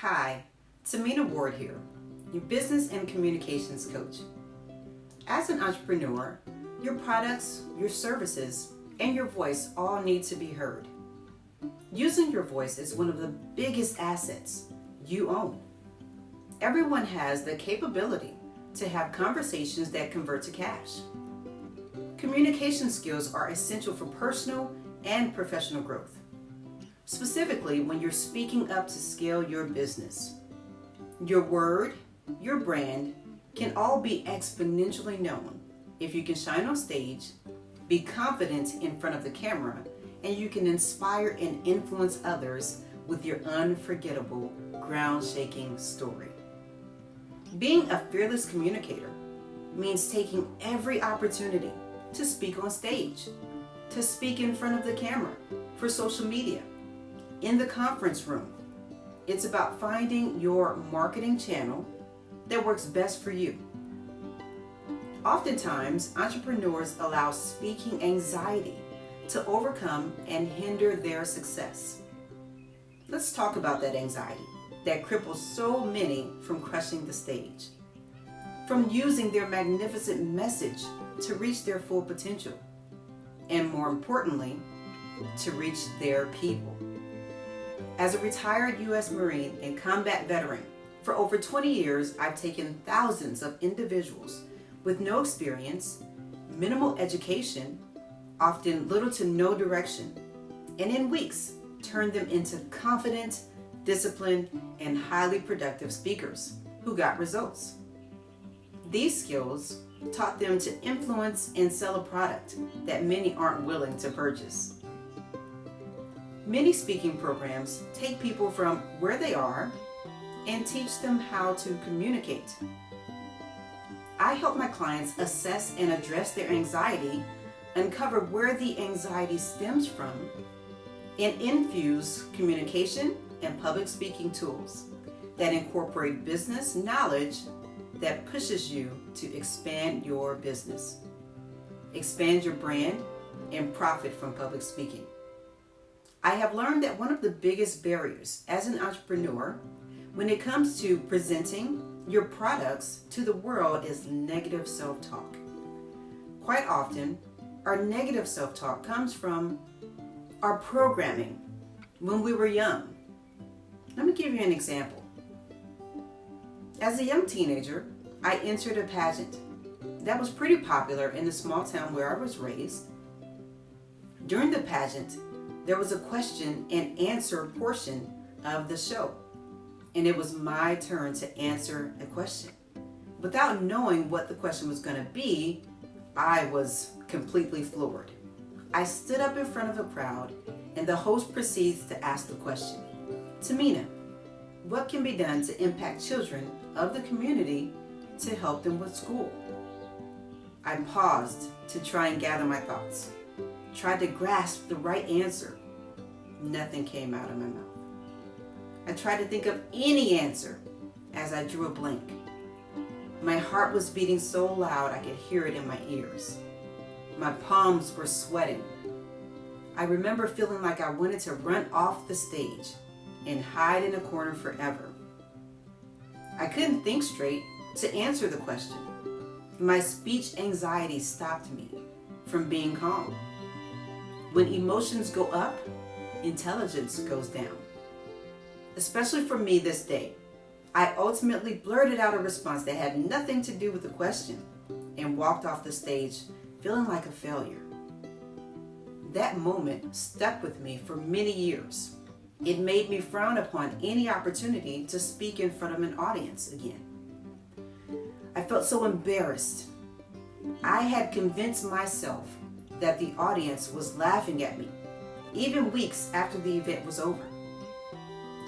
Hi, Tamina Ward here, your business and communications coach. As an entrepreneur, your products, your services, and your voice all need to be heard. Using your voice is one of the biggest assets you own. Everyone has the capability to have conversations that convert to cash. Communication skills are essential for personal and professional growth, specifically when you're speaking up to scale your business. Your word, your brand can all be exponentially known if you can shine on stage, be confident in front of the camera, and you can inspire and influence others with your unforgettable, ground-shaking story. Being a fearless communicator means taking every opportunity to speak on stage, to speak in front of the camera, for social media, in the conference room. It's about finding your marketing channel that works best for you. Oftentimes, entrepreneurs allow speaking anxiety to overcome and hinder their success. Let's talk about that anxiety that cripples so many from crushing the stage, from using their magnificent message to reach their full potential, and more importantly, to reach their people. As a retired U.S. Marine and combat veteran, for over 20 years, I've taken thousands of individuals with no experience, minimal education, often little to no direction, and in weeks, turned them into confident, disciplined, and highly productive speakers who got results. These skills taught them to influence and sell a product that many aren't willing to purchase. Many speaking programs take people from where they are and teach them how to communicate. I help my clients assess and address their anxiety, uncover where the anxiety stems from, and infuse communication and public speaking tools that incorporate business knowledge that pushes you to expand your business, expand your brand, and profit from public speaking. I have learned that one of the biggest barriers as an entrepreneur when it comes to presenting your products to the world is negative self-talk. Quite often, our negative self-talk comes from our programming when we were young. Let me give you an example. As a young teenager, I entered a pageant that was pretty popular in the small town where I was raised. During the pageant, there was a question and answer portion of the show, and it was my turn to answer a question. Without knowing what the question was going to be, I was completely floored. I stood up in front of a crowd, and the host proceeds to ask the question, "Tamina, what can be done to impact children of the community to help them with school?" I paused to try and gather my thoughts, tried to grasp the right answer. Nothing came out of my mouth. I tried to think of any answer as I drew a blank. My heart was beating so loud I could hear it in my ears. My palms were sweating. I remember feeling like I wanted to run off the stage and hide in a corner forever. I couldn't think straight to answer the question. My speech anxiety stopped me from being calm. When emotions go up, intelligence goes down. Especially for me this day, I ultimately blurted out a response that had nothing to do with the question and walked off the stage feeling like a failure. That moment stuck with me for many years. It made me frown upon any opportunity to speak in front of an audience again. I felt so embarrassed. I had convinced myself that the audience was laughing at me, even weeks after the event was over.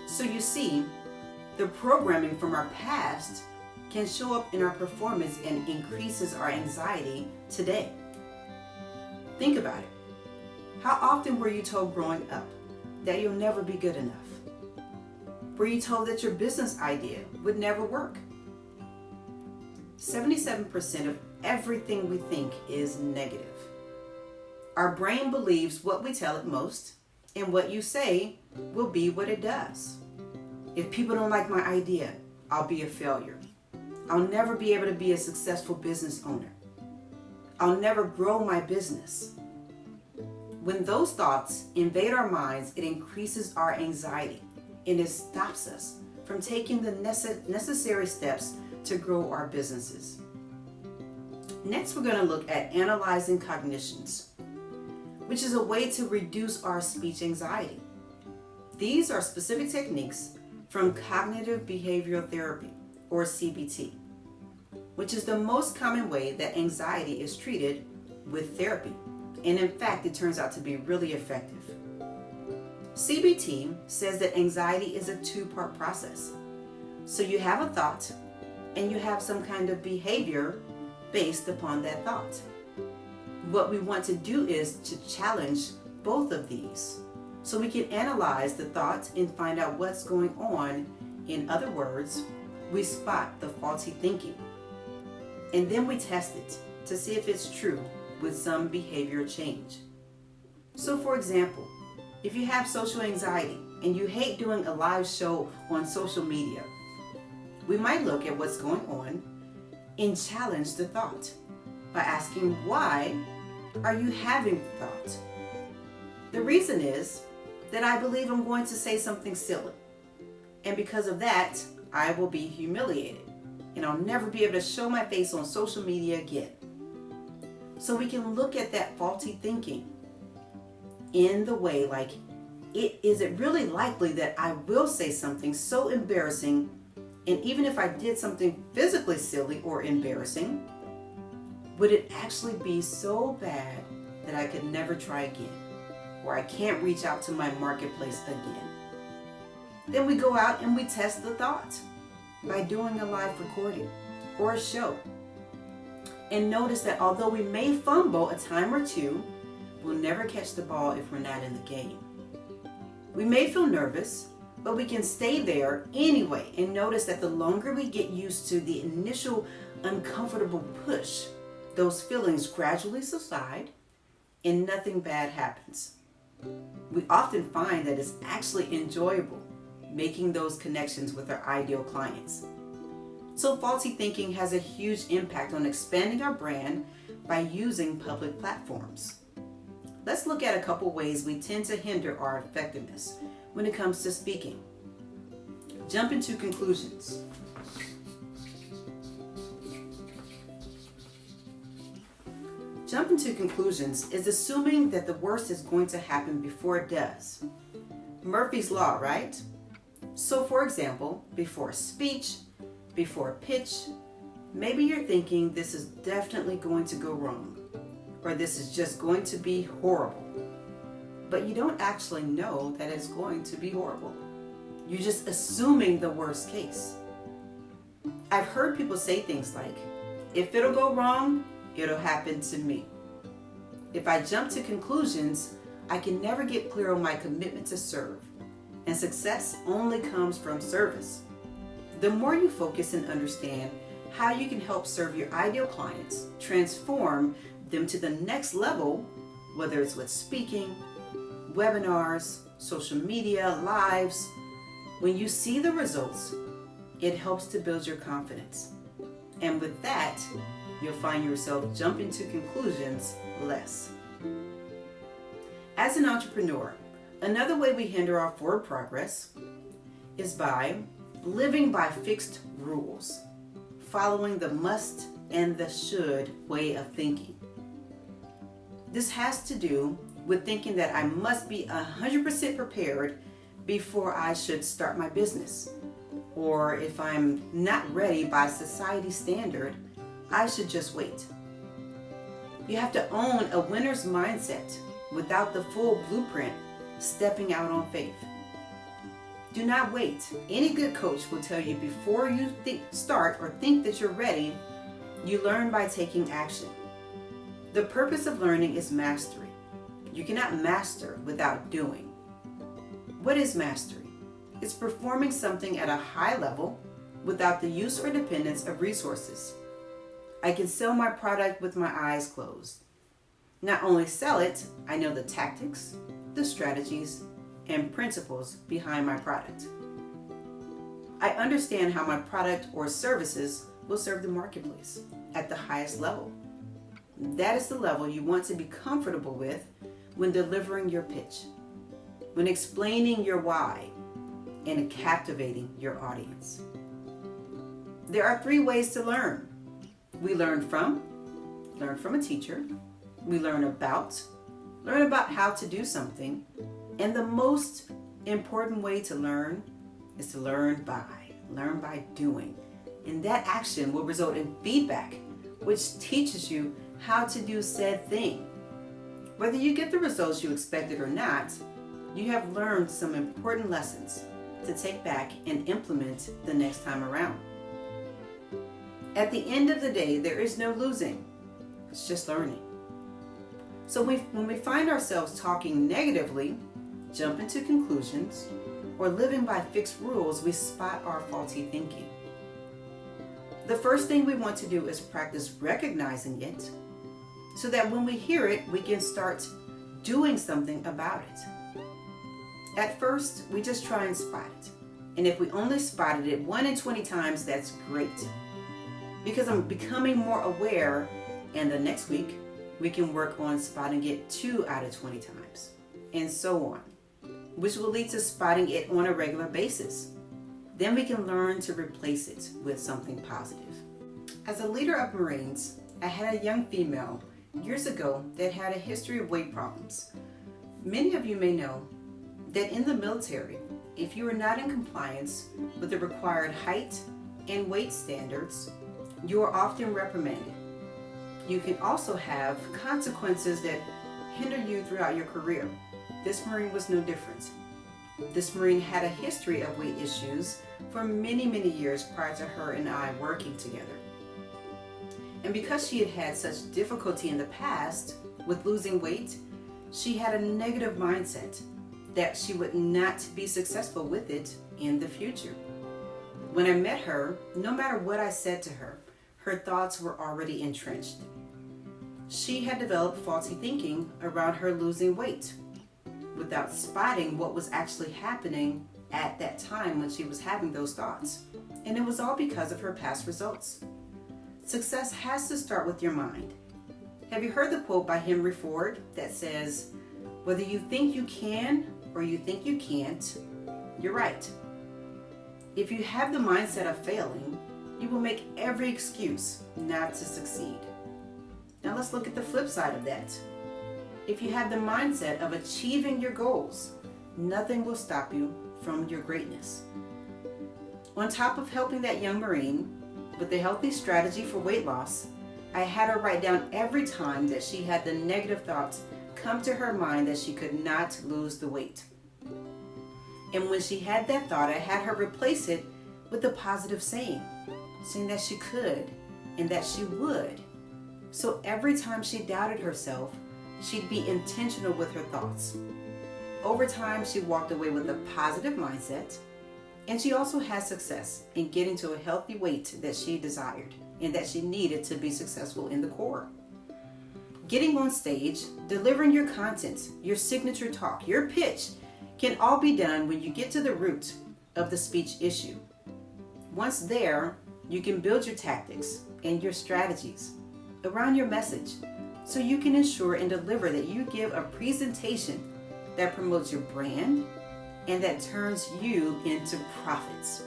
So you see, the programming from our past can show up in our performance and increases our anxiety today. Think about it. How often were you told growing up that you'll never be good enough? Were you told that your business idea would never work? 77% of everything we think is negative. Our brain believes what we tell it most, and what you say will be what it does. If people don't like my idea, I'll be a failure. I'll never be able to be a successful business owner. I'll never grow my business. When those thoughts invade our minds, it increases our anxiety and it stops us from taking the necessary steps to grow our businesses. Next, we're going to look at analyzing cognitions, which is a way to reduce our speech anxiety. These are specific techniques from cognitive behavioral therapy, or CBT, which is the most common way that anxiety is treated with therapy. And in fact, it turns out to be really effective. CBT says that anxiety is a two-part process. So you have a thought and you have some kind of behavior based upon that thought. What we want to do is to challenge both of these so we can analyze the thought and find out what's going on. In other words, we spot the faulty thinking and then we test it to see if it's true with some behavior change. So for example, if you have social anxiety and you hate doing a live show on social media, we might look at what's going on and challenge the thought by asking, why are you having the thought? The reason is that I believe I'm going to say something silly. And because of that, I will be humiliated and I'll never be able to show my face on social media again. So we can look at that faulty thinking in the way like, is it really likely that I will say something so embarrassing, and even if I did something physically silly or embarrassing, would it actually be so bad that I could never try again, or I can't reach out to my marketplace again? Then we go out and we test the thought by doing a live recording or a show. And notice that although we may fumble a time or two, we'll never catch the ball if we're not in the game. We may feel nervous, but we can stay there anyway and notice that the longer we get used to the initial uncomfortable push, those feelings gradually subside and nothing bad happens. We often find that it's actually enjoyable making those connections with our ideal clients. So faulty thinking has a huge impact on expanding our brand by using public platforms. Let's look at a couple ways we tend to hinder our effectiveness when it comes to speaking. Jumping to conclusions. Jumping to conclusions is assuming that the worst is going to happen before it does. Murphy's Law, right? So for example, before a speech, before a pitch, maybe you're thinking this is definitely going to go wrong, or this is just going to be horrible. But you don't actually know that it's going to be horrible. You're just assuming the worst case. I've heard people say things like, if it'll go wrong, it'll happen to me. If I jump to conclusions, I can never get clear on my commitment to serve. And success only comes from service. The more you focus and understand how you can help serve your ideal clients, transform them to the next level, whether it's with speaking, webinars, social media, lives, when you see the results, it helps to build your confidence. And with that, you'll find yourself jumping to conclusions less. As an entrepreneur, another way we hinder our forward progress is by living by fixed rules, following the must and the should way of thinking. This has to do with thinking that I must be 100% prepared before I should start my business. Or if I'm not ready by society's standard, I should just wait. You have to own a winner's mindset without the full blueprint, stepping out on faith. Do not wait. Any good coach will tell you before you start or think that you're ready, you learn by taking action. The purpose of learning is mastery. You cannot master without doing. What is mastery? It's performing something at a high level without the use or dependence of resources. I can sell my product with my eyes closed. Not only sell it, I know the tactics, the strategies, and principles behind my product. I understand how my product or services will serve the marketplace at the highest level. That is the level you want to be comfortable with when delivering your pitch, when explaining your why, and captivating your audience. There are 3 ways to learn. We learn from a teacher. We learn about how to do something. And the most important way to learn is to learn by doing. And that action will result in feedback, which teaches you how to do said thing. Whether you get the results you expected or not, you have learned some important lessons to take back and implement the next time around. At the end of the day, there is no losing. It's just learning. So when we find ourselves talking negatively, jumping to conclusions, or living by fixed rules, we spot our faulty thinking. The first thing we want to do is practice recognizing it so that when we hear it, we can start doing something about it. At first, we just try and spot it. And if we only spotted it 1 in 20 times, that's great. Because I'm becoming more aware, and the next week, we can work on spotting it 2 out of 20 times, and so on, which will lead to spotting it on a regular basis. Then we can learn to replace it with something positive. As a leader of Marines, I had a young female years ago that had a history of weight problems. Many of you may know that in the military, if you are not in compliance with the required height and weight standards, you are often reprimanded. You can also have consequences that hinder you throughout your career. This Marine was no different. This Marine had a history of weight issues for many, many years prior to her and I working together. And because she had had such difficulty in the past with losing weight, she had a negative mindset that she would not be successful with it in the future. When I met her, no matter what I said to her, her thoughts were already entrenched. She had developed faulty thinking around her losing weight without spotting what was actually happening at that time when she was having those thoughts. And it was all because of her past results. Success has to start with your mind. Have you heard the quote by Henry Ford that says, "Whether you think you can or you think you can't, you're right." If you have the mindset of failing, you will make every excuse not to succeed. Now let's look at the flip side of that. If you have the mindset of achieving your goals, nothing will stop you from your greatness. On top of helping that young Marine with a healthy strategy for weight loss, I had her write down every time that she had the negative thoughts come to her mind that she could not lose the weight. And when she had that thought, I had her replace it with a positive saying that she could and that she would. So every time she doubted herself, she'd be intentional with her thoughts. Over time, she walked away with a positive mindset, and she also had success in getting to a healthy weight that she desired and that she needed to be successful in the Corps. Getting on stage, delivering your content, your signature talk, your pitch can all be done when you get to the root of the speech issue. Once there, you can build your tactics and your strategies around your message so you can ensure and deliver that you give a presentation that promotes your brand and that turns you into profits.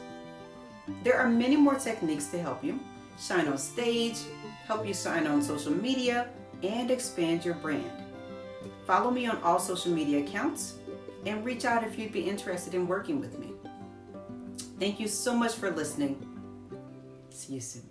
There are many more techniques to help you shine on stage, help you shine on social media, and expand your brand. Follow me on all social media accounts and reach out if you'd be interested in working with me. Thank you so much for listening. See you soon.